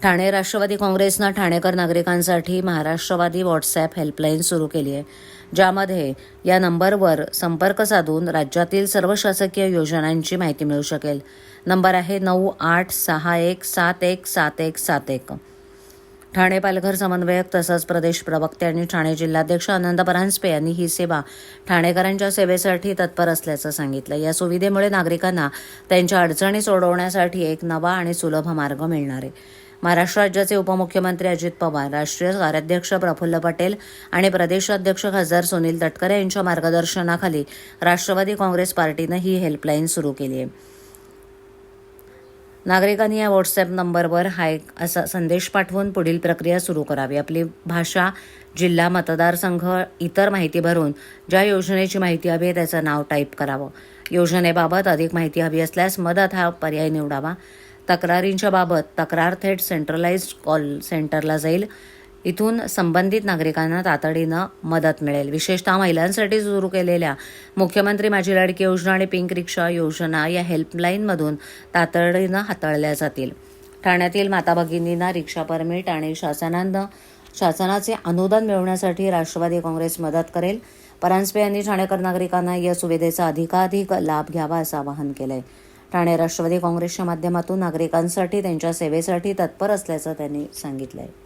ठाणे राष्ट्रवादी काँग्रेसनं ठाणेकर नागरिकांसाठी Maharashtrawadi WhatsApp helpline सुरू केली आहे, ज्यामध्ये या नंबरवर संपर्क साधून राज्यातील सर्व शासकीय योजनांची माहिती मिळू शकेल. नंबर आहे 9861717171. ठाणे पालघर समन्वयक तसंच प्रदेश प्रवक्ते आणि ठाणे जिल्हाध्यक्ष आनंद परांजपे यांनी ही सेवा ठाणेकरांच्या सेवेसाठी तत्पर असल्याचं सांगितलं. या सुविधेमुळे नागरिकांना त्यांच्या अडचणी सोडवण्यासाठी एक नवा आणि सुलभ मार्ग मिळणार आहे. महाराष्ट्र राज्याचे उपमुख्यमंत्री अजित पवार, राष्ट्रीय कार्याध्यक्ष प्रफुल्ल पटेल आणि प्रदेशाध्यक्ष खासदार सुनील तटकरे यांच्या मार्गदर्शनाखाली राष्ट्रवादी काँग्रेस पार्टीनं ही हेल्पलाईन सुरू केली आहे. नागरिकांनी या व्हॉट्सॲप नंबरवर हाय असा संदेश पाठवून पुढील प्रक्रिया सुरू करावी. आपली भाषा, जिल्हा, मतदारसंघ, इतर माहिती भरून ज्या योजनेची माहिती हवी आहे त्याचं नाव टाईप करावं. योजनेबाबत अधिक माहिती हवी असल्यास मदत हा पर्याय निवडावा. तक्रारींच्या बाबत तक्रार थेट सेंट्रलाइज्ड कॉल सेंटरला जाईल. इथून संबंधित नागरिकांना तातडीनं मदत मिळेल. विशेषतः महिलांसाठी सुरू केलेल्या मुख्यमंत्री माझी लाडकी योजना आणि पिंक रिक्षा योजना या हेल्पलाईनमधून तातडीनं हाताळल्या जातील. ठाण्यातील माता भगिनींना रिक्षा परमिट आणि शासनाचे अनुदान मिळवण्यासाठी राष्ट्रवादी काँग्रेस मदत करेल. परांजपे यांनी ठाणेकर नागरिकांना या सुविधेचा अधिकाधिक लाभ घ्यावा असं आवाहन केलंय. ठाणे राष्ट्रवादी काँग्रेसच्या माध्यमातून नागरिकांसाठी त्यांच्या सेवेसाठी तत्पर असल्याचं त्यांनी सांगितलंय.